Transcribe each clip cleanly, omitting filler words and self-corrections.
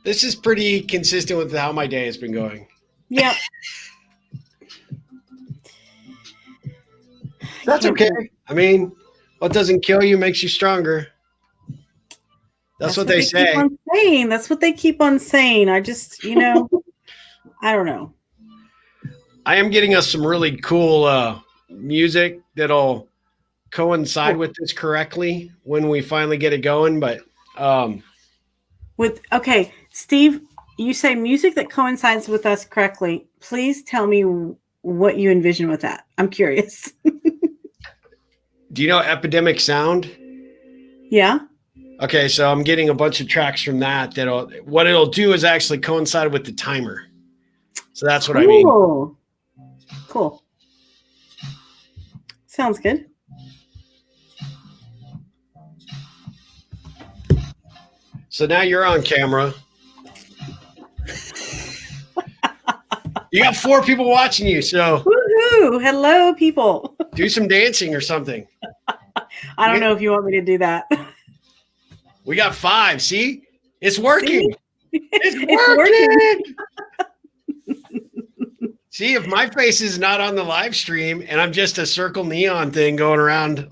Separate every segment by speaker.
Speaker 1: This is pretty consistent with how my day has been going.
Speaker 2: Yep.
Speaker 1: That's okay. I mean, what doesn't kill you makes you stronger. That's what they say.
Speaker 2: Keep on saying. That's what they keep on saying. I just, I don't know.
Speaker 1: I am getting us some really cool music that'll coincide with this correctly when we finally get it going. But
Speaker 2: okay, Steve, you say music that coincides with us correctly. Please tell me what you envision with that. I'm curious.
Speaker 1: Do you know Epidemic Sound?
Speaker 2: Yeah.
Speaker 1: Okay, so I'm getting a bunch of tracks from that. What it'll do is actually coincide with the timer. So that's what I mean.
Speaker 2: Cool. Sounds good.
Speaker 1: So now you're on camera. You got 4 people watching you, so
Speaker 2: woohoo! Hello, people.
Speaker 1: Do some dancing or something.
Speaker 2: I don't know if you want me to do that.
Speaker 1: We got 5. See? It's working.
Speaker 2: See?
Speaker 1: It's working. See, if my face is not on the live stream and I'm just a circle neon thing going around,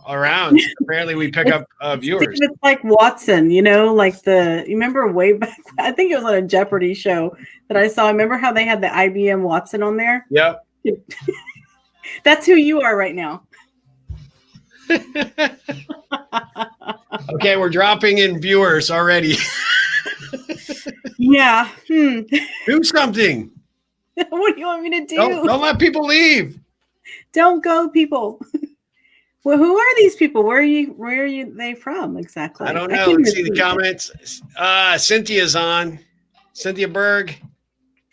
Speaker 1: apparently we pick up viewers.
Speaker 2: It's like Watson, like you remember way back, I think it was on a Jeopardy show that I saw. Remember how they had the IBM Watson on there?
Speaker 1: Yep.
Speaker 2: That's who you are right now.
Speaker 1: Okay, we're dropping in viewers already.
Speaker 2: Yeah.
Speaker 1: Do something.
Speaker 2: What do you want me to do?
Speaker 1: Don't let people leave.
Speaker 2: Don't go, people. Well, who are these people? Where are they from exactly?
Speaker 1: I don't know. Let's see the comments. Cynthia's on. Cynthia Berg.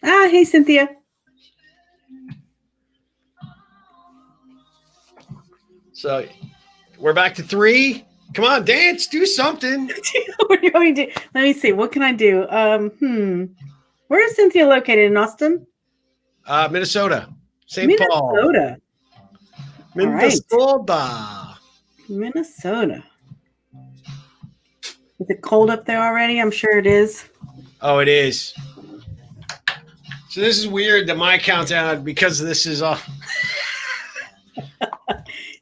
Speaker 2: Hey, Cynthia.
Speaker 1: So we're back to 3. Come on, dance. Do something.
Speaker 2: What are you going to do? Let me see. What can I do? Where is Cynthia located? In Austin?
Speaker 1: Minnesota. St. Paul. Minnesota.
Speaker 2: Minnesota. Is it cold up there already? I'm sure it is.
Speaker 1: Oh, it is. So this is weird that my countdown, because this is off.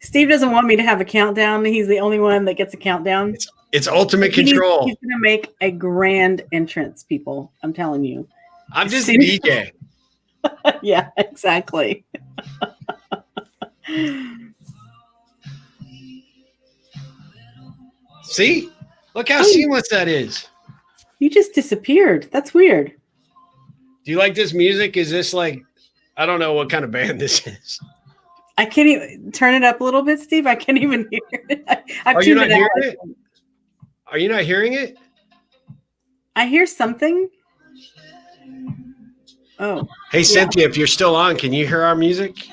Speaker 2: Steve doesn't want me to have a countdown. He's the only one that gets a countdown.
Speaker 1: It's ultimate control.
Speaker 2: He's going to make a grand entrance, people. I'm telling you.
Speaker 1: I'm just a DJ.
Speaker 2: Yeah, exactly.
Speaker 1: See? Look how seamless that is.
Speaker 2: You just disappeared. That's weird.
Speaker 1: Do you like this music? Is this like, I don't know what kind of band this is.
Speaker 2: I can't even turn it up a little bit, Steve. I can't even hear it.
Speaker 1: Are you not hearing it? Are you not hearing it?
Speaker 2: I hear something. Oh.
Speaker 1: Hey, yeah. Cynthia, if you're still on, can you hear our music?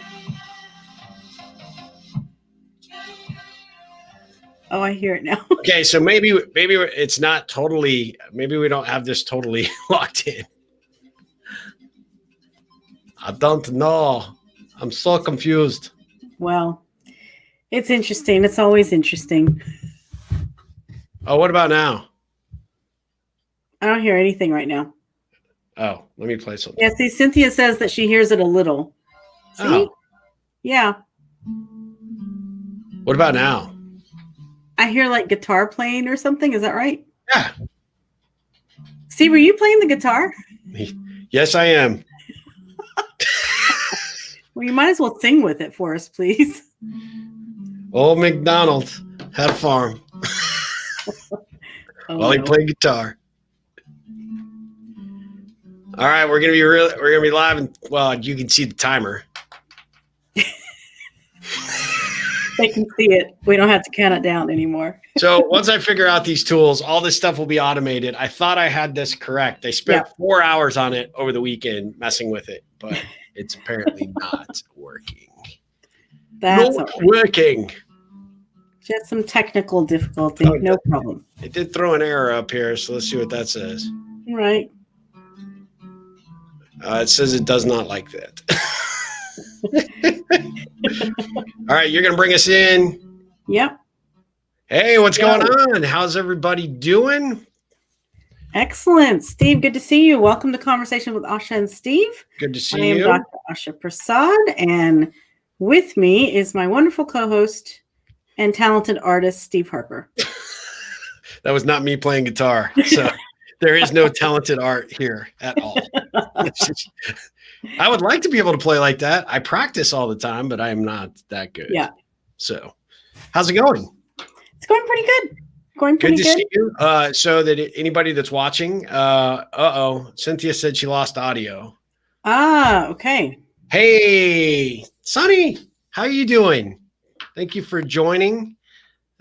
Speaker 2: Oh, I hear it now.
Speaker 1: Okay, so maybe it's not totally, maybe we don't have this totally locked in. I don't know. I'm so confused.
Speaker 2: Well, it's interesting. It's always interesting.
Speaker 1: Oh, what about now?
Speaker 2: I don't hear anything right now.
Speaker 1: Oh, let me play something.
Speaker 2: Yeah, see, Cynthia says that she hears it a little. See?
Speaker 1: Oh.
Speaker 2: Yeah.
Speaker 1: What about now?
Speaker 2: I hear like guitar playing or something. Is that right?
Speaker 1: Yeah.
Speaker 2: Steve, were you playing the guitar?
Speaker 1: Yes, I am.
Speaker 2: Well, you might as well sing with it for us, please.
Speaker 1: Old MacDonald had a farm. While he played guitar. All right, we're gonna be live, and well, you can see the timer.
Speaker 2: They can see it. We don't have to count it down anymore.
Speaker 1: So once I figure out these tools, all this stuff will be automated. I thought I had this correct. I spent 4 hours on it over the weekend messing with it, but it's apparently not working.
Speaker 2: That's
Speaker 1: not working.
Speaker 2: Just some technical difficulty. Oh, no problem.
Speaker 1: It did throw an error up here, so let's see what that says.
Speaker 2: All right.
Speaker 1: It says it does not like that. All right, you're going to bring us in.
Speaker 2: Yep.
Speaker 1: Hey, what's going on? How's everybody doing?
Speaker 2: Excellent. Steve, good to see you. Welcome to Conversation with Asha and Steve.
Speaker 1: Good to see
Speaker 2: I am
Speaker 1: you.
Speaker 2: Dr. Asha Prasad, and with me is my wonderful co-host and talented artist, Steve Harper.
Speaker 1: That was not me playing guitar. So there is no talented art here at all. I would like to be able to play like that. I practice all the time, but I am not that good.
Speaker 2: Yeah.
Speaker 1: So how's it going?
Speaker 2: It's going pretty good.
Speaker 1: Good to see you. So that anybody that's watching, Cynthia said she lost audio.
Speaker 2: Okay.
Speaker 1: Hey, Sonny, how are you doing? Thank you for joining.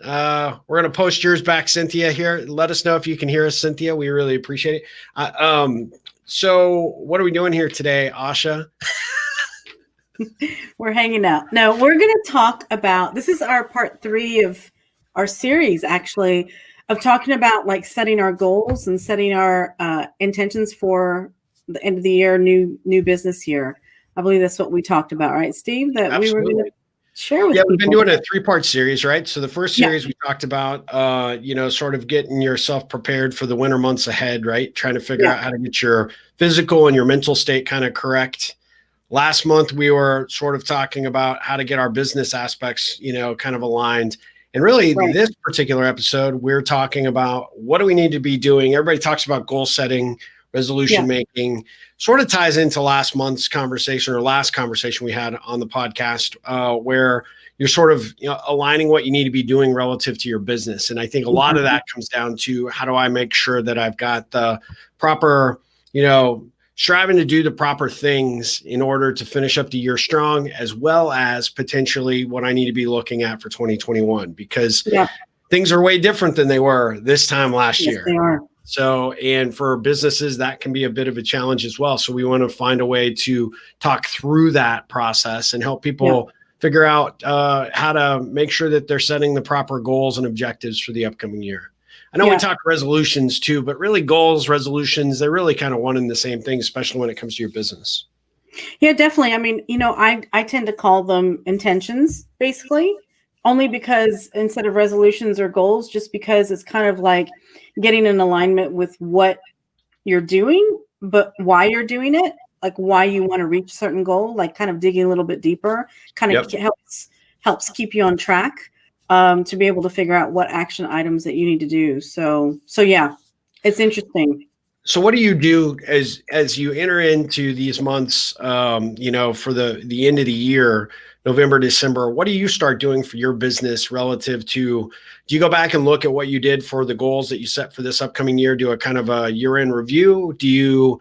Speaker 1: We're going to post yours back, Cynthia, here. Let us know if you can hear us, Cynthia. We really appreciate it. So what are we doing here today, Asha?
Speaker 2: We're hanging out. No, we're going to talk about, this is our part 3 of our series, actually, of talking about like setting our goals and setting our intentions for the end of the year, new business year. I believe that's what we talked about, right, Steve? That
Speaker 1: Absolutely.
Speaker 2: we were going to share with
Speaker 1: we've
Speaker 2: people.
Speaker 1: been doing a 3-part series, right? So the first series we talked about, sort of getting yourself prepared for the winter months ahead, right? Trying to figure out how to get your physical and your mental state kind of correct. Last month, we were sort of talking about how to get our business aspects, kind of aligned. And really, this particular episode, we're talking about what do we need to be doing? Everybody talks about goal setting, resolution making, sort of ties into last month's conversation or last conversation we had on the podcast, where you're sort of aligning what you need to be doing relative to your business. And I think a lot of that comes down to how do I make sure that I've got the proper, striving to do the proper things in order to finish up the year strong, as well as potentially what I need to be looking at for 2021, because things are way different than they were this time last year.
Speaker 2: They are.
Speaker 1: So, and for businesses, that can be a bit of a challenge as well. So we want to find a way to talk through that process and help people figure out how to make sure that they're setting the proper goals and objectives for the upcoming year. I know we talk resolutions too, but really goals, resolutions, they're really kind of one and the same thing, especially when it comes to your business.
Speaker 2: Yeah, definitely. I mean, I tend to call them intentions, basically, only because instead of resolutions or goals, just because it's kind of like getting in alignment with what you're doing, but why you're doing it, like why you want to reach a certain goal, like kind of digging a little bit deeper, kind of helps keep you on track. To be able to figure out what action items that you need to do. So yeah, it's interesting.
Speaker 1: So what do you do as you enter into these months, for the end of the year, November, December, what do you start doing for your business relative to, do you go back and look at what you did for the goals that you set for this upcoming year, do a kind of a year-end review? Do you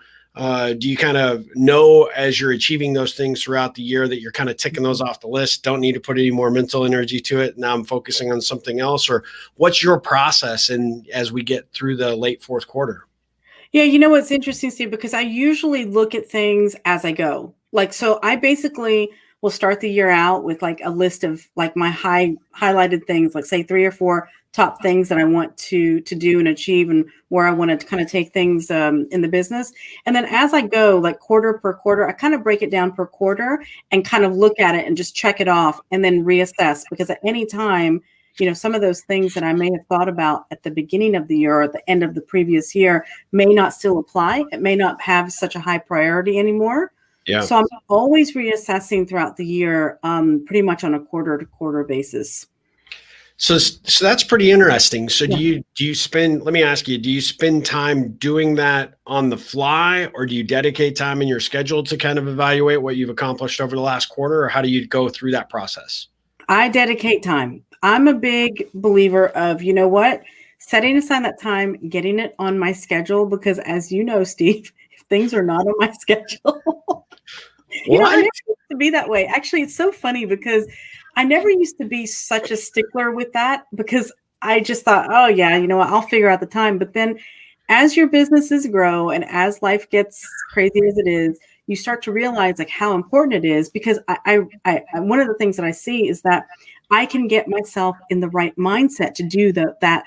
Speaker 1: kind of know as you're achieving those things throughout the year that you're kind of ticking those off the list, don't need to put any more mental energy to it, now I'm focusing on something else? Or what's your process as we get through the late fourth quarter?
Speaker 2: Yeah, what's interesting, Steve, because I usually look at things as I go. Like, so I basically will start the year out with like a list of like my highlighted things, like say 3 or 4 top things that I want to do and achieve, and where I want to kind of take things in the business. And then as I go, like quarter per quarter, I kind of break it down per quarter and kind of look at it and just check it off and then reassess, because at any time, some of those things that I may have thought about at the beginning of the year or at the end of the previous year may not still apply. It may not have such a high priority anymore. Yeah. So I'm always reassessing throughout the year, pretty much on a quarter-to-quarter basis.
Speaker 1: So that's pretty interesting. So do you spend, let me ask you, do you spend time doing that on the fly, or do you dedicate time in your schedule to kind of evaluate what you've accomplished over the last quarter, or how do you go through that process?
Speaker 2: I dedicate time. I'm a big believer of, setting aside that time, getting it on my schedule, because as you know, Steve, if things are not on my schedule, I never used to be that way. Actually, it's so funny because I never used to be such a stickler with that, because I just thought, oh yeah, I'll figure out the time. But then as your businesses grow and as life gets crazy as it is, you start to realize like how important it is, because I one of the things that I see is that I can get myself in the right mindset to do that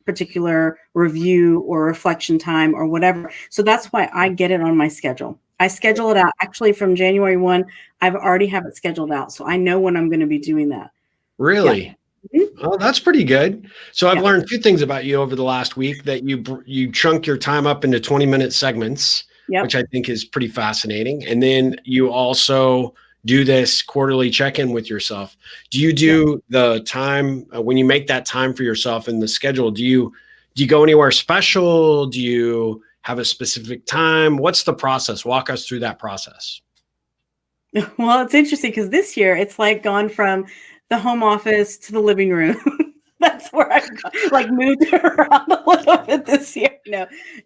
Speaker 2: particular review or reflection time or whatever. So that's why I get it on my schedule. I schedule it out actually from January 1. I've already have it scheduled out. So I know when I'm going to be doing that.
Speaker 1: Really? Oh, that's pretty good. So I've
Speaker 2: Yeah.
Speaker 1: learned two things about you over the last week: that you chunk your time up into 20-minute segments,
Speaker 2: Yep.
Speaker 1: which I think is pretty fascinating. And then you also do this quarterly check-in with yourself. Do you
Speaker 2: Yep.
Speaker 1: do the time when you make that time for yourself in the schedule? Do you go anywhere special? Do you have a specific time? What's the process? Walk us through that process.
Speaker 2: Well, it's interesting because this year it's like gone from the home office to the living room. That's where I've like moved around a little bit this year.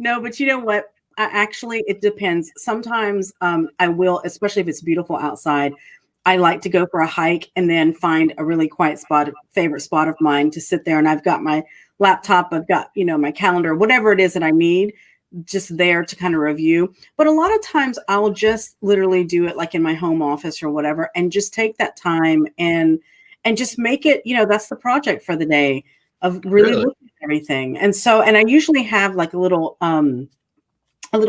Speaker 2: No, but you know what? Actually, it depends. Sometimes I will, especially if it's beautiful outside. I like to go for a hike and then find a really quiet spot, favorite spot of mine to sit there. And I've got my laptop, I've got, my calendar, whatever it is that I need, just there to kind of review. But a lot of times I'll just literally do it like in my home office or whatever, and just take that time and just make it, that's the project for the day of really
Speaker 1: Really?
Speaker 2: looking at everything. And so, and I usually have like a little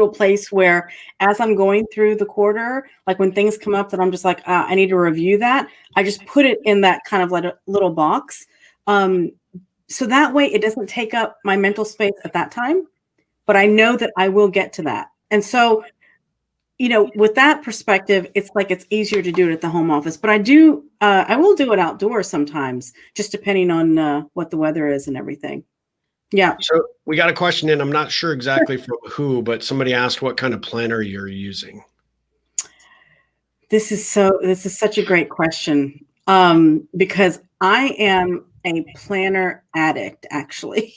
Speaker 2: place where as I'm going through the quarter, like when things come up that I'm just like, I need to review that, I just put it in that kind of like a little box. So that way it doesn't take up my mental space at that time, but I know that I will get to that. And so, with that perspective, it's like it's easier to do it at the home office. But I will do it outdoors sometimes, just depending on what the weather is and everything. Yeah.
Speaker 1: So we got a question in. I'm not sure exactly from who, but somebody asked what kind of planner you're using.
Speaker 2: This is such a great question. Because I am a planner addict, actually.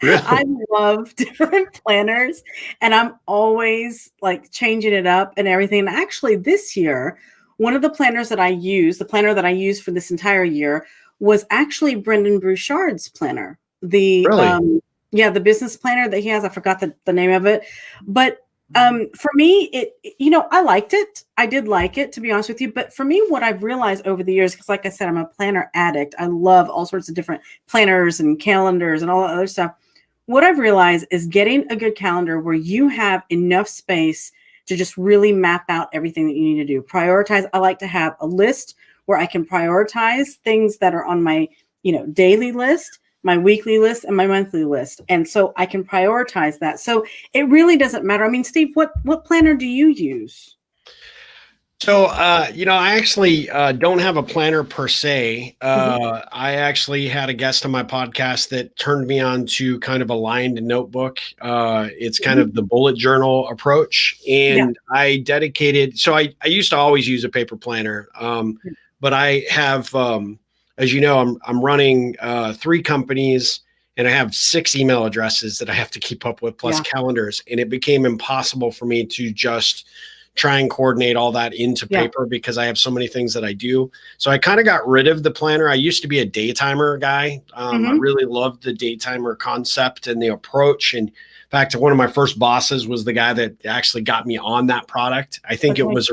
Speaker 2: I
Speaker 1: Really?
Speaker 2: love different planners and I'm always like changing it up and everything. And actually this year, one of the planners that I use, the planner that I used for this entire year was actually Brendan Bouchard's planner.
Speaker 1: Really?
Speaker 2: The business planner that he has, I forgot the name of it. But for me, I liked it. I did like it, to be honest with you. But for me, what I've realized over the years, because like I said, I'm a planner addict. I love all sorts of different planners and calendars and all that other stuff. What I've realized is getting a good calendar where you have enough space to just really map out everything that you need to do. Prioritize. I like to have a list where I can prioritize things that are on my, daily list, my weekly list, and my monthly list. And so I can prioritize that. So it really doesn't matter. I mean, Steve, what planner do you use?
Speaker 1: So, I actually don't have a planner per se.
Speaker 2: Mhm.
Speaker 1: I actually had a guest on my podcast that turned me on to kind of a lined notebook. It's kind
Speaker 2: Mhm.
Speaker 1: of the bullet journal approach.
Speaker 2: Yeah.
Speaker 1: And I used to always use a paper planner. But I have, as you know, I'm running 3 companies and I have 6 email addresses that I have to keep up with plus
Speaker 2: Yeah.
Speaker 1: calendars. And it became impossible for me to just try and coordinate all that into
Speaker 2: Yeah.
Speaker 1: paper because I have so many things that I do. So I kind of got rid of the planner. I used to be a daytimer guy. I
Speaker 2: Hmm.
Speaker 1: really loved the daytimer concept and the approach. And in fact, one of my first bosses was the guy that actually got me on that product. I think
Speaker 2: Okay.
Speaker 1: it was,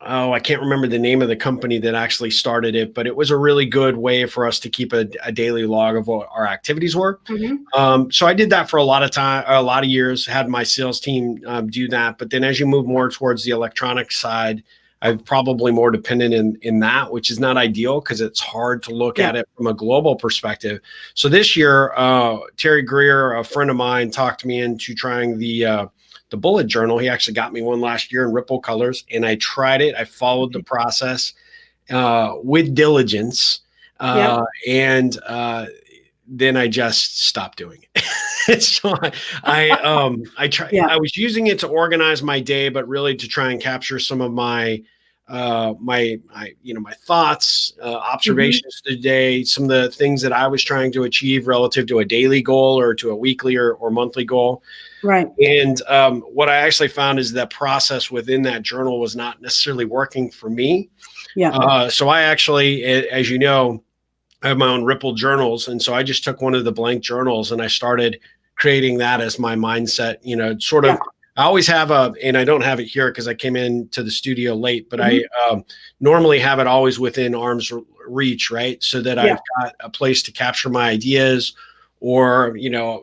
Speaker 1: I can't remember the name of the company that actually started it, but it was a really good way for us to keep a daily log of what our activities were.
Speaker 2: Hmm.
Speaker 1: So I did that for a lot of time, a lot of years, had my sales team do that. But then as you move more towards the electronic side, I'm probably more dependent in that, which is not ideal because it's hard to look
Speaker 2: Yeah.
Speaker 1: at it from a global perspective. So this year, Terry Greer, a friend of mine, talked me into trying the bullet journal. He actually got me one last year in Ripple colors, and I tried it. I followed the
Speaker 2: Okay.
Speaker 1: process with diligence,
Speaker 2: Yeah.
Speaker 1: and then I just stopped doing it. So I try.
Speaker 2: Yeah.
Speaker 1: I was using it to organize my day, but really to try and capture some of my my thoughts,
Speaker 2: Hmm.
Speaker 1: observations today, some of the things that I was trying to achieve relative to a daily goal or to a weekly or monthly goal.
Speaker 2: Right.
Speaker 1: And what I actually found is that process within that journal was not necessarily working for me.
Speaker 2: Yeah.
Speaker 1: So I actually, as you know, I have my own Ripple journals. And so I just took one of the blank journals and I started creating that as my mindset, sort
Speaker 2: Yeah.
Speaker 1: of. I always have and I don't have it here because I came into the studio late, but I
Speaker 2: Hmm.
Speaker 1: normally have it always within arm's reach, right? So that
Speaker 2: Yeah.
Speaker 1: I've got a place to capture my ideas or,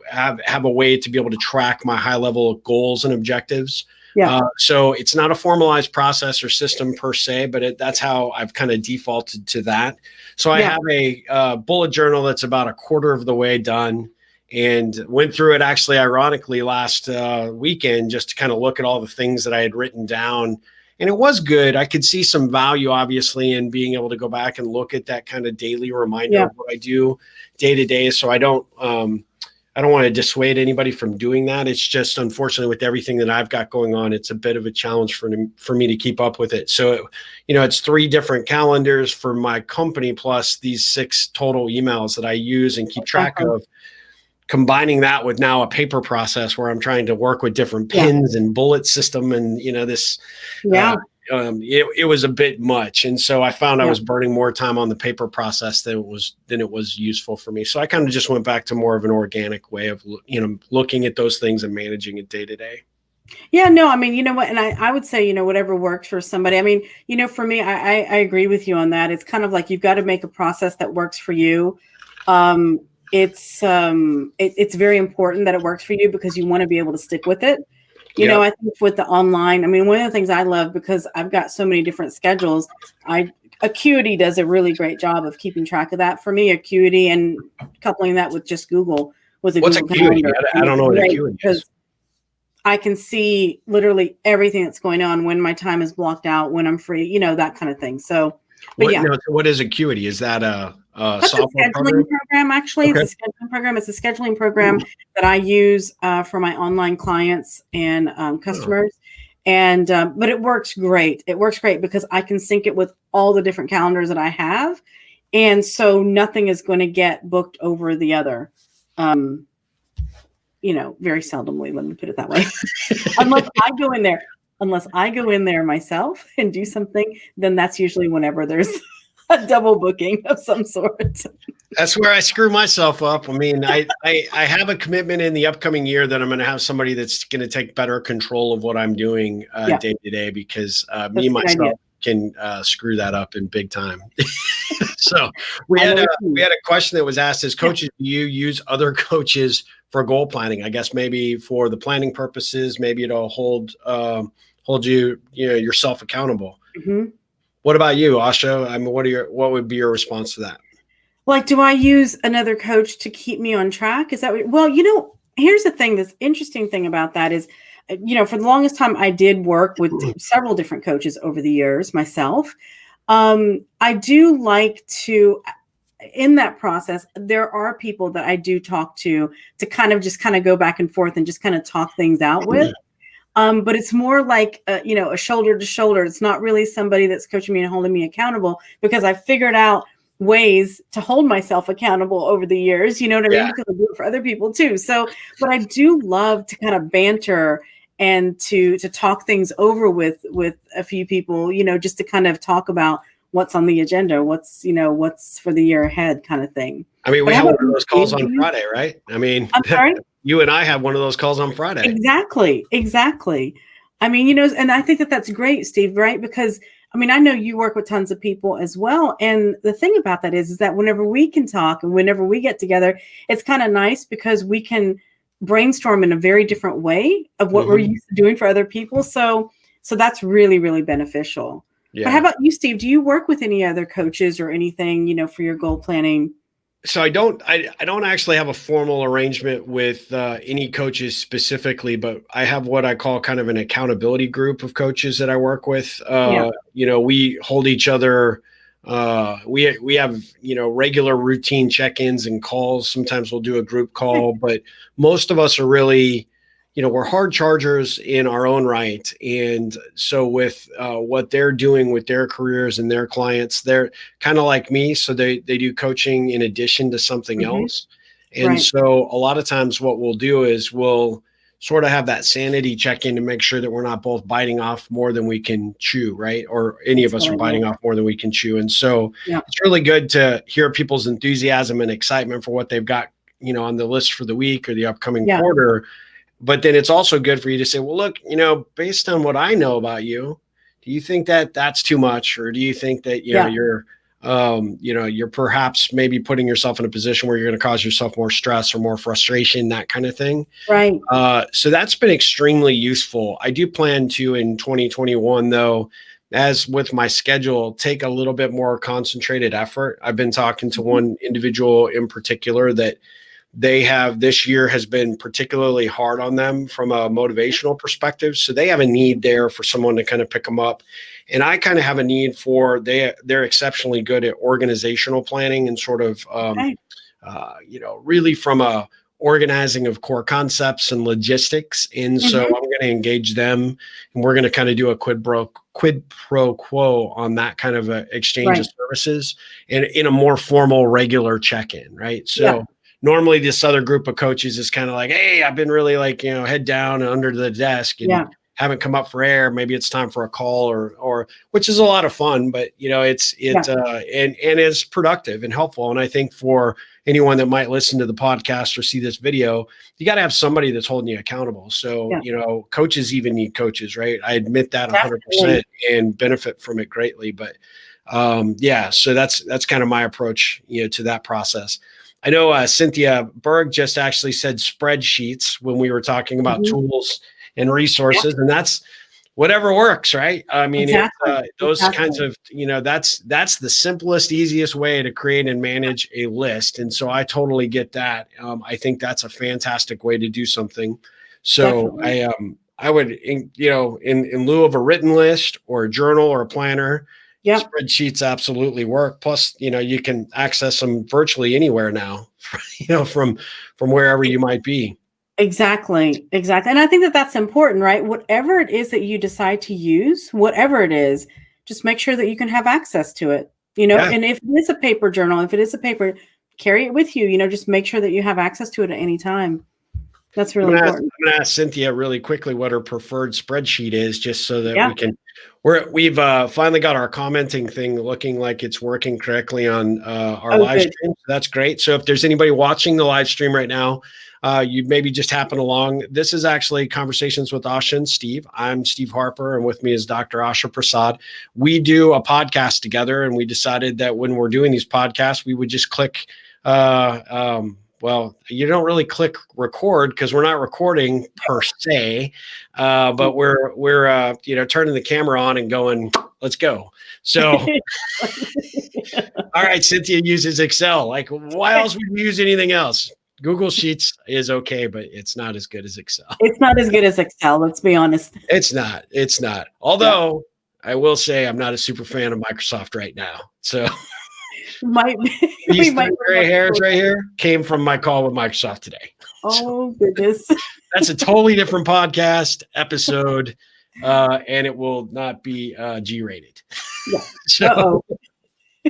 Speaker 1: have a way to be able to track my high level goals and objectives.
Speaker 2: Yeah.
Speaker 1: So it's not a formalized process or system per se, but that's how I've kind of defaulted to that. So I have a bullet journal that's about a quarter of the way done, and went through it actually ironically last weekend just to kind of look at all the things that I had written down. And it was good. I could see some value, obviously, in being able to go back and look at that kind of daily reminder of what I do day to day. So I don't want to dissuade anybody from doing that. It's just, unfortunately, with everything that I've got going on, it's a bit of a challenge for me to keep up with it. So, it's 3 different calendars for my company, plus these 6 total emails that I use and keep track of. Combining that with now a paper process where I'm trying to work with different pins and bullet system, and this, it was a bit much. And so I found I was burning more time on the paper process than it was useful for me. So I kind of just went back to more of an organic way of, looking at those things and managing it day to day.
Speaker 2: Yeah, no, I mean, you know what? And I would say, whatever works for somebody. I mean, for me, I agree with you on that. It's kind of like, you've got to make a process that works for you. It's very important that it works for you, because you want to be able to stick with it. I think with the online, I mean, one of the things I love, because I've got so many different schedules, Acuity does a really great job of keeping track of that for me. Acuity, and coupling that with just Google, with
Speaker 1: What's
Speaker 2: Google
Speaker 1: Acuity?
Speaker 2: Calendar.
Speaker 1: I don't know what Acuity is.
Speaker 2: I can see literally everything that's going on, when my time is blocked out, when I'm free, that kind of thing. So, but
Speaker 1: what is Acuity? Is that
Speaker 2: that's
Speaker 1: software
Speaker 2: a scheduling program? Actually,
Speaker 1: Okay.
Speaker 2: It's a scheduling program. It's a scheduling program that I use for my online clients and customers. And but it works great. It works great because I can sync it with all the different calendars that I have, and so nothing is going to get booked over the other. Very seldomly. Let me put it that way. Unless I go in there myself and do something, then that's usually whenever there's a double booking of some sort.
Speaker 1: That's where I screw myself up. I mean, I have a commitment in the upcoming year that I'm going to have somebody that's going to take better control of what I'm doing day to day, because me myself can screw that up in big time. So we had a question that was asked as coaches, do you use other coaches for goal planning? I guess maybe for the planning purposes, maybe it'll hold you, yourself accountable. Mm-hmm. What about you, Asha? I mean, what would be your response to that?
Speaker 2: Like, do I use another coach to keep me on track? Is that well, here's the thing. This interesting thing about that is, for the longest time, I did work with several different coaches over the years myself. I do like to, in that process, there are people that I do talk to kind of go back and forth and just kind of talk things out with. But it's more like, a shoulder to shoulder. It's not really somebody that's coaching me and holding me accountable, because I've figured out ways to hold myself accountable over the years. You know what I mean? Because I do it for other people too. So, but I do love to kind of banter and to talk things over with a few people, just to kind of talk about what's on the agenda, what's for the year ahead, kind of thing.
Speaker 1: I mean, we have one of those calls on Friday, right? I mean,
Speaker 2: I'm sorry?
Speaker 1: You and I have one of those calls on Friday.
Speaker 2: Exactly. I mean, and I think that's great, Steve, right? Because I mean, I know you work with tons of people as well. And the thing about that is that whenever we can talk and whenever we get together, it's kind of nice because we can brainstorm in a very different way of what we're used to doing for other people. So that's really, really beneficial. Yeah. But how about you, Steve? Do you work with any other coaches or anything, for your goal planning?
Speaker 1: So I don't actually have a formal arrangement with any coaches specifically, but I have what I call kind of an accountability group of coaches that I work with. We hold each other. We have, regular routine check-ins and calls. Sometimes we'll do a group call, but most of us are really, we're hard chargers in our own right. And so with what they're doing with their careers and their clients, they're kind of like me. So they do coaching in addition to something else. And so a lot of times what we'll do is we'll sort of have that sanity check-in to make sure that we're not both biting off more than we can chew, right? Or any of us are biting off more than we can chew. And so it's really good to hear people's enthusiasm and excitement for what they've got, on the list for the week or the upcoming quarter. But then it's also good for you to say, well, look, based on what I know about you, do you think that that's too much? Or do you think that, you're you're perhaps maybe putting yourself in a position where you're going to cause yourself more stress or more frustration, that kind of thing.
Speaker 2: Right.
Speaker 1: So that's been extremely useful. I do plan to, in 2021, though, as with my schedule, take a little bit more concentrated effort. I've been talking to one individual in particular that this year has been particularly hard on them from a motivational perspective. So they have a need there for someone to kind of pick them up. And I kind of have a need for, they're exceptionally good at organizational planning and sort of,
Speaker 2: Okay.
Speaker 1: really from a organizing of core concepts and logistics. And so I'm going to engage them, and we're going to kind of do a quid pro quo on that kind of a exchange of services and in a more formal, regular check-in, right? So normally this other group of coaches is kind of like, hey, I've been really head down and under the desk and haven't come up for air. Maybe it's time for a call or which is a lot of fun, but and it's productive and helpful. And I think for anyone that might listen to the podcast or see this video, you got to have somebody that's holding you accountable. So, coaches even need coaches, right? I admit that 100% and benefit from it greatly. But so that's kind of my approach, to that process. I know Cynthia Berg just actually said spreadsheets when we were talking about tools and resources, and that's whatever works, right? I mean, those kinds of, that's the simplest, easiest way to create and manage a list. And so I totally get that. I think that's a fantastic way to do something. So I would, in lieu of a written list or a journal or a planner, spreadsheets absolutely work. Plus, you can access them virtually anywhere now, from wherever you might be.
Speaker 2: Exactly. And I think that that's important, right? Whatever it is that you decide to use, whatever it is, just make sure that you can have access to it, and if it is a paper journal, if it is a paper, carry it with you, just make sure that you have access to it at any time. That's really important.
Speaker 1: I'm going to ask Cynthia really quickly what her preferred spreadsheet is, just so that we've finally got our commenting thing looking like it's working correctly on our live stream. So that's great. So if there's anybody watching the live stream right now, you maybe just happen along. This is actually Conversations with Asha and Steve. I'm Steve Harper, and with me is Dr. Asha Prasad. We do a podcast together, and we decided that when we're doing these podcasts, we would just click well, you don't really click record because we're not recording per se, but we're turning the camera on and going, let's go. So, all right, Cynthia uses Excel. Like, why else would you use anything else? Google Sheets is okay, but it's not as good as Excel.
Speaker 2: It's not as good as Excel. Let's be honest.
Speaker 1: It's not. Although I will say I'm not a super fan of Microsoft right now. So. These gray hairs right here came from my call with Microsoft today.
Speaker 2: Oh, goodness.
Speaker 1: That's a totally different podcast episode, and it will not be G-rated.
Speaker 2: Yeah. So,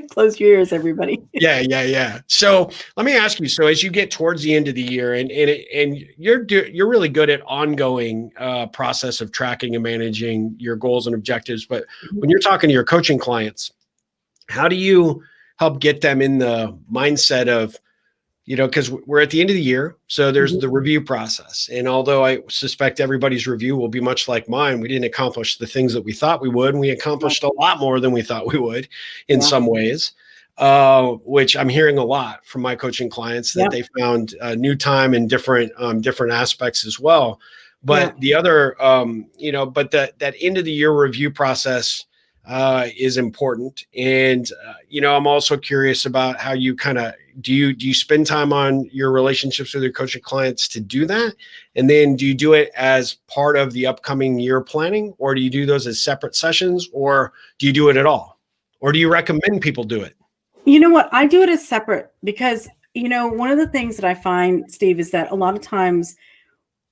Speaker 2: close your ears, everybody.
Speaker 1: Yeah. So let me ask you, so as you get towards the end of the year and you're really good at ongoing process of tracking and managing your goals and objectives, but when you're talking to your coaching clients, how do you help get them in the mindset of, because we're at the end of the year, so there's the review process. And although I suspect everybody's review will be much like mine, we didn't accomplish the things that we thought we would. And we accomplished a lot more than we thought we would in some ways, which I'm hearing a lot from my coaching clients that they found new time in different aspects as well. But the other, but that end of the year review process is important. And, I'm also curious about how you kind of, do you spend time on your relationships with your coaching clients to do that? And then do you do it as part of the upcoming year planning, or do you do those as separate sessions, or do you do it at all? Or do you recommend people do it?
Speaker 2: You know what? I do it as separate because, one of the things that I find, Steve, is that a lot of times,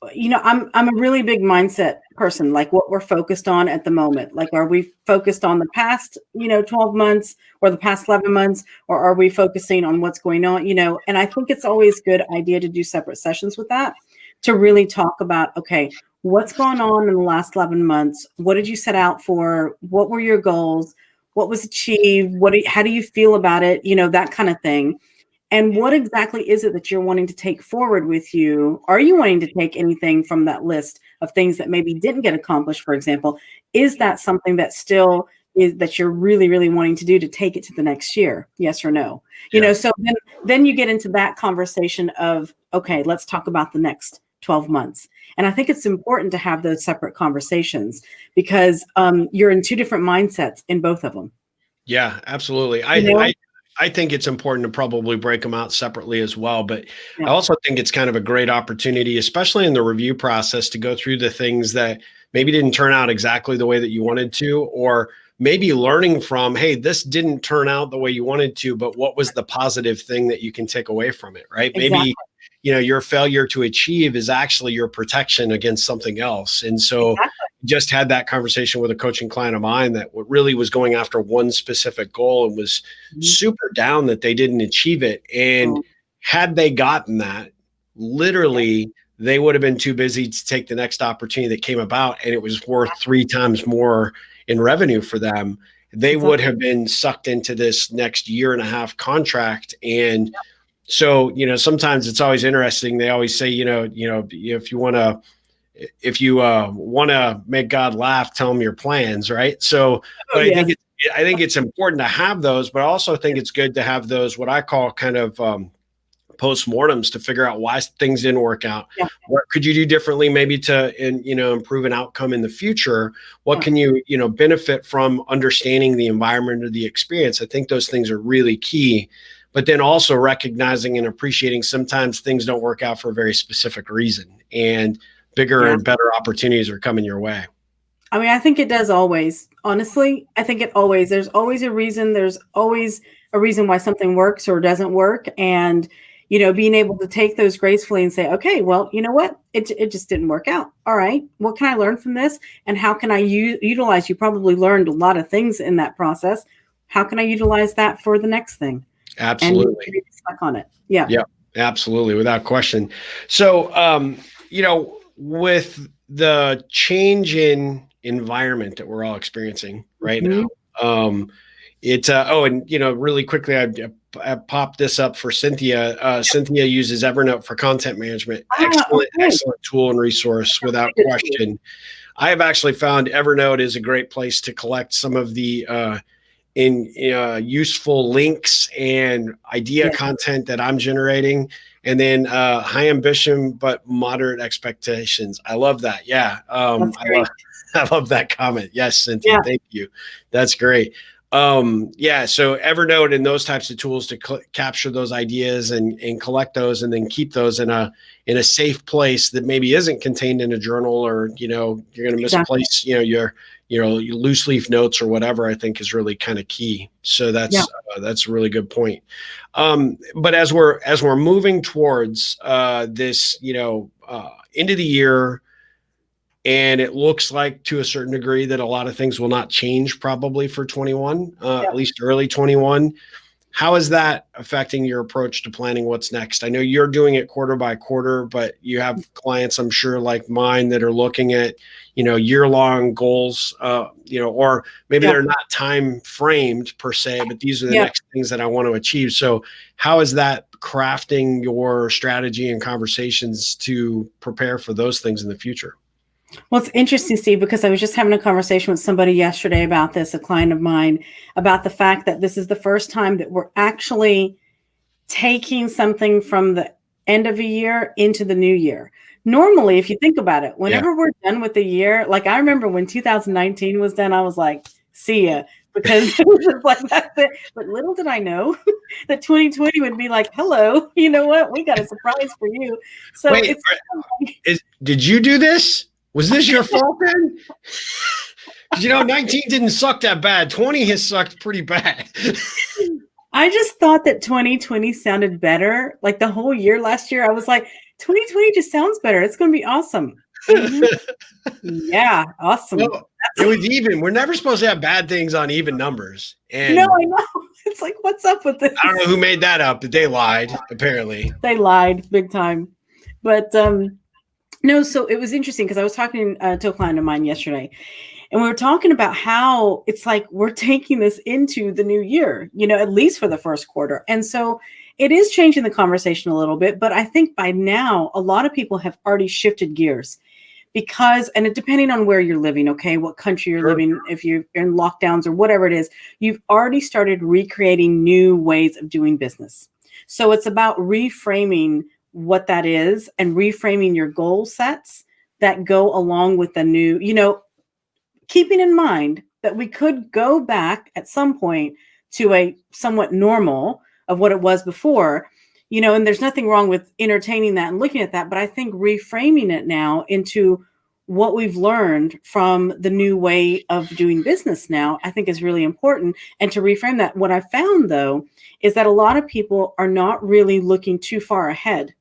Speaker 2: I'm a really big mindset person, like what we're focused on at the moment. Like, are we focused on the past, 12 months or the past 11 months, or are we focusing on what's going on, and I think it's always a good idea to do separate sessions with that, to really talk about, okay, what's going on in the last 11 months? What did you set out for? What were your goals? What was achieved? How do you feel about it? That kind of thing. And what exactly is it that you're wanting to take forward with you? Are you wanting to take anything from that list of things that maybe didn't get accomplished, for example? Is that something that still is that you're really, really wanting to do to take it to the next year? Yes or no? You know, so then you get into that conversation of, okay, let's talk about the next 12 months. And I think it's important to have those separate conversations because you're in two different mindsets in both of them.
Speaker 1: Yeah, absolutely. I think it's important to probably break them out separately as well. But I also think it's kind of a great opportunity, especially in the review process, to go through the things that maybe didn't turn out exactly the way that you wanted to, or maybe learning from, hey, this didn't turn out the way you wanted to, but what was the positive thing that you can take away from it, right?
Speaker 2: Exactly.
Speaker 1: Maybe, you know, your failure to achieve is actually your protection against something else. And so just had that conversation with a coaching client of mine that really was going after one specific goal and was super down that they didn't achieve it. And had they gotten that, literally, they would have been too busy to take the next opportunity that came about, and it was worth 3 times more in revenue for them. They would have been sucked into this next year and a half contract. And so, you know, sometimes it's always interesting. They always say, you know, if you want to make God laugh, tell him your plans, right? So, but I think it's important to have those, but I also think it's good to have those, what I call kind of postmortems, to figure out why things didn't work out. What could you do differently, maybe to, improve an outcome in the future? What can you, benefit from understanding the environment or the experience? I think those things are really key. But then also recognizing and appreciating sometimes things don't work out for a very specific reason, and bigger and better opportunities are coming your way.
Speaker 2: I mean, I think it does always. Honestly, I think there's always a reason. There's always a reason why something works or doesn't work. And, being able to take those gracefully and say, okay, well, you know what? It just didn't work out. All right. What can I learn from this? And how can I utilize? You probably learned a lot of things in that process. How can I utilize that for the next thing?
Speaker 1: Absolutely.
Speaker 2: And stuck on it. Yeah.
Speaker 1: Yeah, absolutely. Without question. So, with the change in environment that we're all experiencing right now, really quickly, I popped this up for Cynthia. Cynthia uses Evernote for content management. Excellent tool and resource, without question. I have actually found Evernote is a great place to collect some of the useful links and idea content that I'm generating. And then high ambition, but moderate expectations. I love that. Yeah. I love that comment. Yes, Cynthia. Thank you. That's great. So Evernote and those types of tools to capture those ideas and collect those, and then keep those in a safe place that maybe isn't contained in a journal, or, you're going to misplace, your loose leaf notes or whatever, I think is really kind of key. So that's a really good point. But as we're moving towards this, end of the year, and it looks like to a certain degree that a lot of things will not change probably for 21, at least early 21. How is that affecting your approach to planning what's next? I know you're doing it quarter by quarter, but you have clients, I'm sure, like mine, that are looking at, year-long goals, or maybe they're not time framed per se, but these are the next things that I want to achieve. So how is that crafting your strategy and conversations to prepare for those things in the future?
Speaker 2: Well, it's interesting, Steve, because I was just having a conversation with somebody yesterday about this, a client of mine, about the fact that this is the first time that we're actually taking something from the end of a year into the new year. Normally, if you think about it, whenever we're done with the year, like I remember when 2019 was done, I was like, see ya, because it was just like, that's it. But little did I know that 2020 would be like, hello, you know what? We got a surprise for you. So
Speaker 1: did you do this? Was this your fault then? 19 didn't suck that bad. 20 has sucked pretty bad.
Speaker 2: I just thought that 2020 sounded better. Like the whole year last year, I was like, 2020 just sounds better. It's going to be awesome. Yeah, awesome.
Speaker 1: Well, it was even. We're never supposed to have bad things on even numbers. And
Speaker 2: no, I know. It's like, what's up with this?
Speaker 1: I don't know who made that up, but they lied, apparently.
Speaker 2: They lied big time. But no, so it was interesting because I was talking to a client of mine yesterday, and we were talking about how it's like we're taking this into the new year, at least for the first quarter. And so it is changing the conversation a little bit, but I think by now a lot of people have already shifted gears, because, and it depending on where you're living, okay, what country you're living, if you're in lockdowns or whatever it is, you've already started recreating new ways of doing business. So it's about reframing what that is and reframing your goal sets that go along with the new, keeping in mind that we could go back at some point to a somewhat normal of what it was before, and there's nothing wrong with entertaining that and looking at that. But I think reframing it now into what we've learned from the new way of doing business now, I think is really important. And to reframe that, what I found though, is that a lot of people are not really looking too far ahead.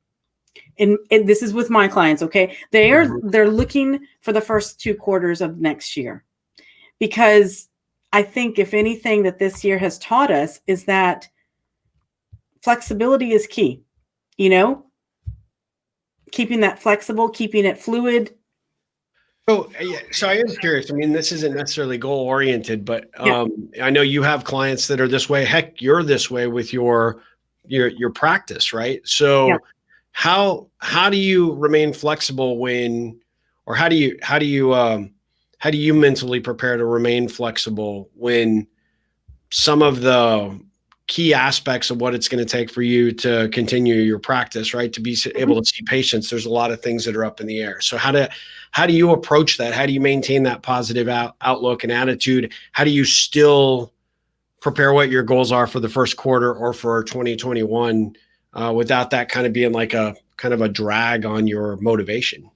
Speaker 2: And this is with my clients, okay? They're looking for the first 2 quarters of next year, because I think if anything that this year has taught us is that flexibility is key, keeping that flexible, keeping it fluid.
Speaker 1: So I am curious. I mean, this isn't necessarily goal oriented, but I know you have clients that are this way. Heck, you're this way with your practice, right? So how do you remain flexible when, or how do you mentally prepare to remain flexible when some of the key aspects of what it's going to take for you to continue your practice, right? To be able to see patients, there's a lot of things that are up in the air. So how do you approach that? How do you maintain that positive outlook and attitude? How do you still prepare what your goals are for the first quarter or for 2021 without that kind of being like a kind of a drag on your motivation?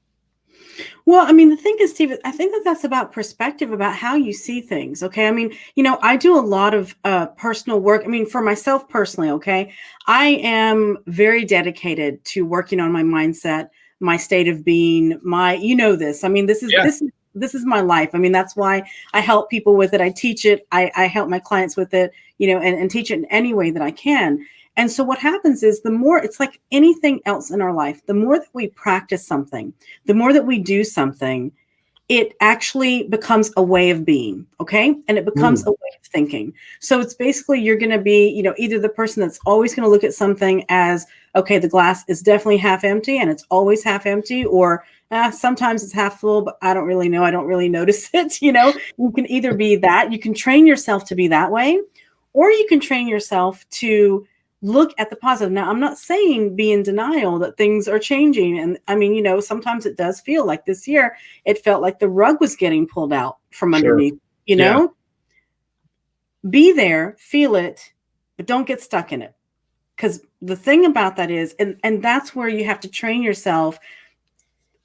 Speaker 2: Well, I mean, the thing is, Steve, I think that that's about perspective, about how you see things. Okay. I mean, I do a lot of personal work. I mean, for myself personally, okay, I am very dedicated to working on my mindset, my state of being, this. I mean, this is my life. I mean, that's why I help people with it. I teach it. I help my clients with it, and teach it in any way that I can. And so what happens is, the more, it's like anything else in our life, the more that we practice something, the more that we do something, it actually becomes a way of being. Okay. And it becomes a way of thinking. So it's basically, you're going to be, either the person that's always going to look at something as, okay, the glass is definitely half empty and it's always half empty, or sometimes it's half full, but I don't really know. I don't really notice it. You can either be that, you can train yourself to be that way, or you can train yourself to look at the positive. Now, I'm not saying be in denial that things are changing. And I mean, sometimes it does feel like this year, it felt like the rug was getting pulled out from underneath, Be there, feel it, but don't get stuck in it. Because the thing about that is, and that's where you have to train yourself.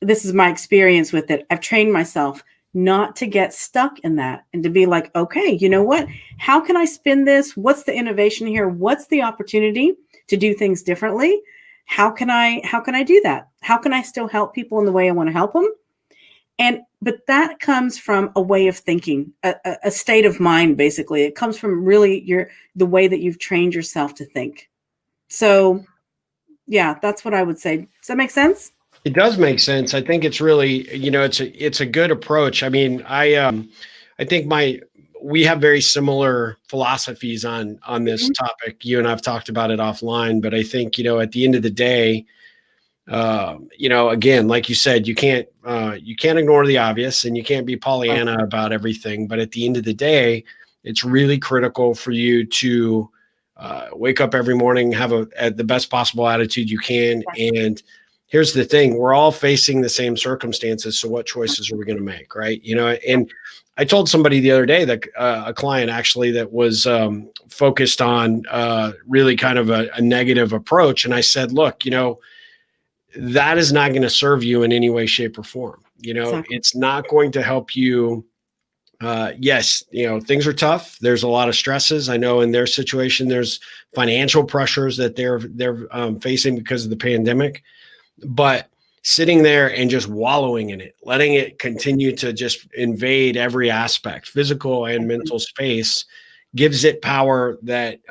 Speaker 2: This is my experience with it. I've trained myself not to get stuck in that, and to be like, okay, you know what? How can I spin this? What's the innovation here? What's the opportunity to do things differently? How can I do that? How can I still help people in the way I want to help them? But that comes from a way of thinking, a state of mind, basically. It comes from really the way that you've trained yourself to think. So yeah, that's what I would say. Does that make sense?
Speaker 1: It does make sense. I think it's really, it's a good approach. I mean, I think we have very similar philosophies on this topic. You and I've talked about it offline, but I think, at the end of the day, again, like you said, you can't ignore the obvious, and you can't be Pollyanna about everything. But at the end of the day, it's really critical for you to wake up every morning, have the best possible attitude you can. And here's the thing, we're all facing the same circumstances. So what choices are we going to make? Right. And I told somebody the other day that a client actually that was focused on really kind of a negative approach. And I said, look, that is not going to serve you in any way, shape, or form. Exactly. It's not going to help you. Yes, things are tough. There's a lot of stresses. I know in their situation, there's financial pressures that they're facing because of the pandemic. But sitting there and just wallowing in it, letting it continue to just invade every aspect, physical and mental space, gives it power that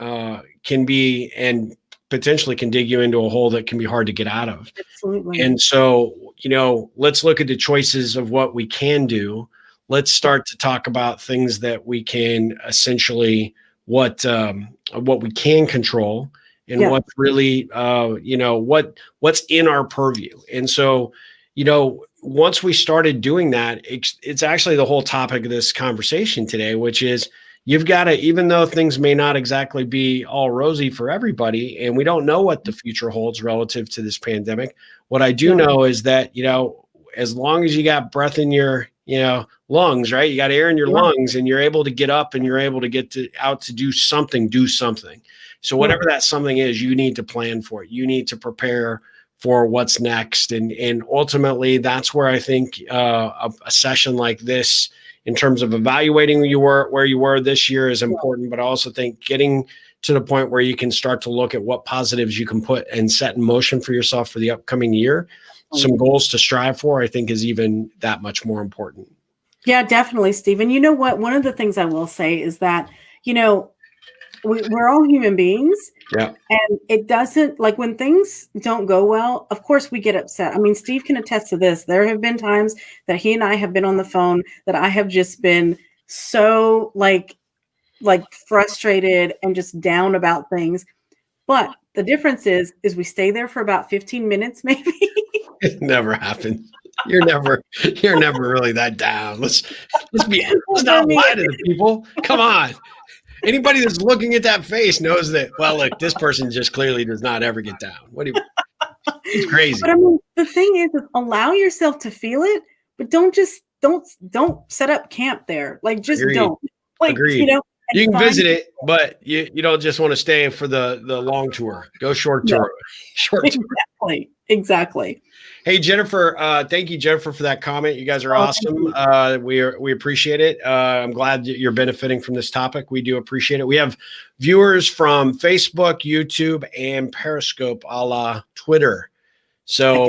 Speaker 1: can be, and potentially can dig you into a hole that can be hard to get out of.
Speaker 2: Absolutely.
Speaker 1: And so, let's look at the choices of what we can do. Let's start to talk about things that we can essentially, what we can control, and what's really, what's in our purview. And so, once we started doing that, it's actually the whole topic of this conversation today, which is you've got to, even though things may not exactly be all rosy for everybody, and we don't know what the future holds relative to this pandemic. What I do know is that, as long as you got breath in your, lungs, right? You got air in your lungs, and you're able to get up and you're able to get out to do something. So whatever that something is, you need to plan for it. You need to prepare for what's next. And ultimately, that's where I think a session like this, in terms of evaluating where you were this year, is important. But I also think getting to the point where you can start to look at what positives you can put and set in motion for yourself for the upcoming year, some goals to strive for, I think is even that much more important.
Speaker 2: Yeah, definitely, Steve. And you know what? One of the things I will say is that, we're all human beings.
Speaker 1: Yeah.
Speaker 2: And it doesn't, like, when things don't go well, of course we get upset. I mean, Steve can attest to this. There have been times that he and I have been on the phone that I have just been so like frustrated and just down about things. But the difference is we stay there for about 15 minutes, maybe.
Speaker 1: It never happened. You're never really that down. Let's not lie to the people. Come on. Anybody that's looking at that face knows that, well, look, this person just clearly does not ever get down. It's crazy.
Speaker 2: But I mean, the thing is allow yourself to feel it, but don't set up camp there. Like, just
Speaker 1: Agreed.
Speaker 2: Don't. Like,
Speaker 1: Agreed. You can visit it, but you don't just want to stay for the long tour. Go short tour. Short tour.
Speaker 2: Exactly.
Speaker 1: Hey, Jennifer, thank you, Jennifer, for that comment. You guys are awesome. We appreciate it. I'm glad that you're benefiting from this topic. We do appreciate it. We have viewers from Facebook, YouTube, and Periscope, a la Twitter. So,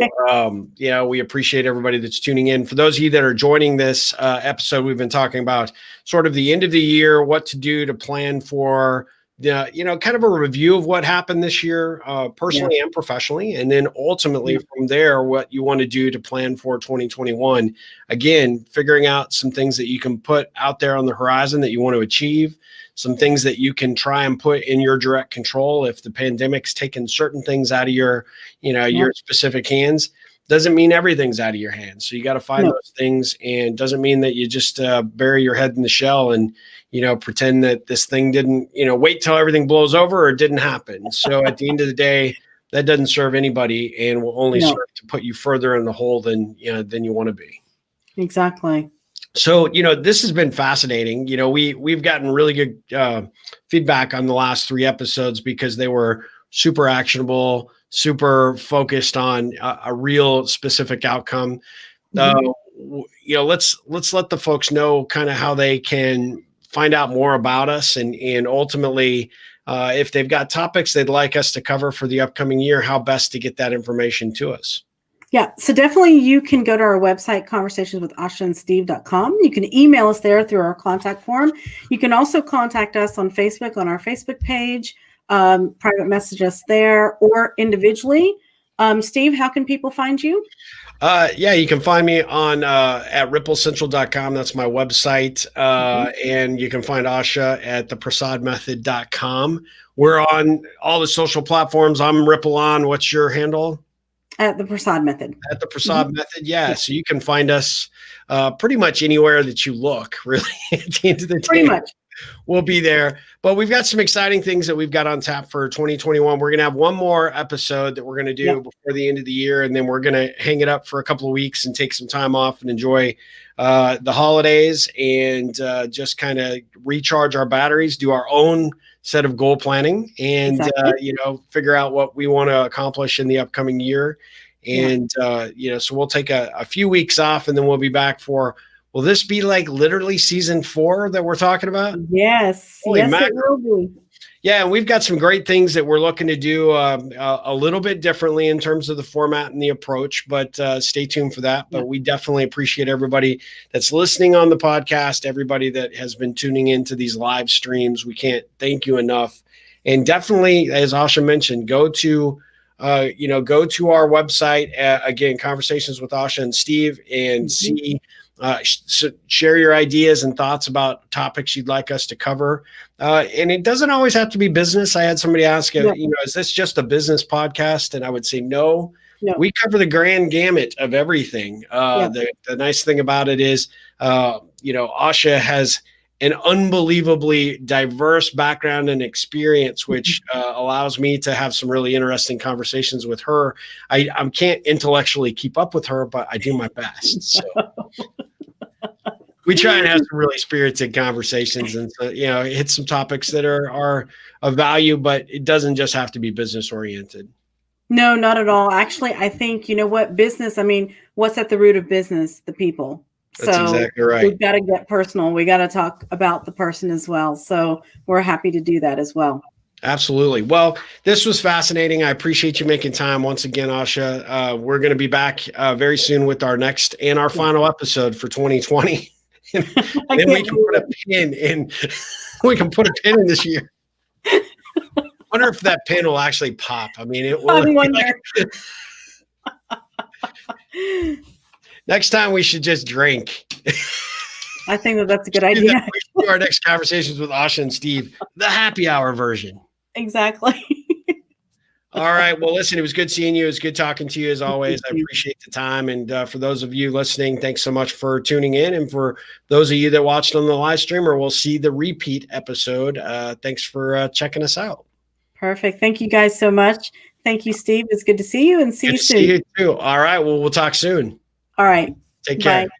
Speaker 1: we appreciate everybody that's tuning in. For those of you that are joining this episode, we've been talking about sort of the end of the year, what to do to plan for kind of a review of what happened this year, personally and professionally. And then ultimately from there, what you want to do to plan for 2021. Again, figuring out some things that you can put out there on the horizon that you want to achieve, some things that you can try and put in your direct control. If the pandemic's taken certain things out of your specific hands, doesn't mean everything's out of your hands. So you got to find those things, and doesn't mean that you just bury your head in the shell and, pretend that this thing didn't, wait till everything blows over or it didn't happen. So at the end of the day, that doesn't serve anybody and will only serve to put you further in the hole than you want to be.
Speaker 2: Exactly.
Speaker 1: So, this has been fascinating. We've gotten really good feedback on the last 3 episodes because they were super actionable, super focused on a real specific outcome. Let's let the folks know kind of how they can find out more about us and ultimately, if they've got topics they'd like us to cover for the upcoming year, how best to get that information to us.
Speaker 2: Yeah, so definitely you can go to our website, conversationswithashaandsteve.com. You can email us there through our contact form. You can also contact us on Facebook on our Facebook page, private message us there, or individually. Steve, how can people find you?
Speaker 1: You can find me on at ripplecentral.com. That's my website. And you can find Asha at theprasadmethod.com. We're on all the social platforms. I'm Ripple on. What's your handle?
Speaker 2: At the Prasad Method.
Speaker 1: At the Prasad Method, yeah. So you can find us pretty much anywhere that you look, really, at the end of the day.
Speaker 2: Pretty much.
Speaker 1: We'll be there. But we've got some exciting things that we've got on tap for 2021. We're going to have one more episode that we're going to do before the end of the year, and then we're going to hang it up for a couple of weeks and take some time off and enjoy the holidays and just kind of recharge our batteries, do our own set of goal planning, and figure out what we want to accomplish in the upcoming year. And so we'll take a few weeks off, and then we'll be back for. Will this be like literally season 4 that we're talking about?
Speaker 2: Yes.
Speaker 1: Holy
Speaker 2: yes,
Speaker 1: mackerel.
Speaker 2: it will be.
Speaker 1: Yeah, and we've got some great things that we're looking to do a little bit differently in terms of the format and the approach, but stay tuned for that. But we definitely appreciate everybody that's listening on the podcast, everybody that has been tuning into these live streams. We can't thank you enough. And definitely, as Asha mentioned, go to our website, again, Conversations with Asha and Steve, and see share your ideas and thoughts about topics you'd like us to cover. And it doesn't always have to be business. I had somebody ask, is this just a business podcast? And I would say, no,
Speaker 2: No.
Speaker 1: we cover the grand gamut of everything.
Speaker 2: Yeah.
Speaker 1: The nice thing about it is, Asha has an unbelievably diverse background and experience, which allows me to have some really interesting conversations with her. I can't intellectually keep up with her, but I do my best. So we try and have some really spirited conversations, and hit some topics that are of value, but it doesn't just have to be business oriented.
Speaker 2: No, not at all. Actually, I think, business, what's at the root of business? The people.
Speaker 1: That's exactly right.
Speaker 2: We've got to get personal. We got to talk about the person as well. So we're happy to do that as well.
Speaker 1: Absolutely. Well, this was fascinating. I appreciate you making time once again, Asha. We're going to be back very soon with our next and our final episode for 2020. And then we can put a pin in. We can put a pin in this year. I wonder if that pin will actually pop. I mean, it will. Next time we should just drink.
Speaker 2: I think that's a good idea.
Speaker 1: We should do our next conversations with Asha and Steve, the happy hour version.
Speaker 2: Exactly.
Speaker 1: All right. Well, listen, it was good seeing you. It was good talking to you as always. I appreciate the time. And for those of you listening, thanks so much for tuning in. And for those of you that watched on the live stream or will see the repeat episode, thanks for checking us out.
Speaker 2: Perfect. Thank you guys so much. Thank you, Steve. It's good to see you and see you soon.
Speaker 1: See you too. All right. Well, we'll talk soon.
Speaker 2: All right.
Speaker 1: Take care.
Speaker 2: Bye.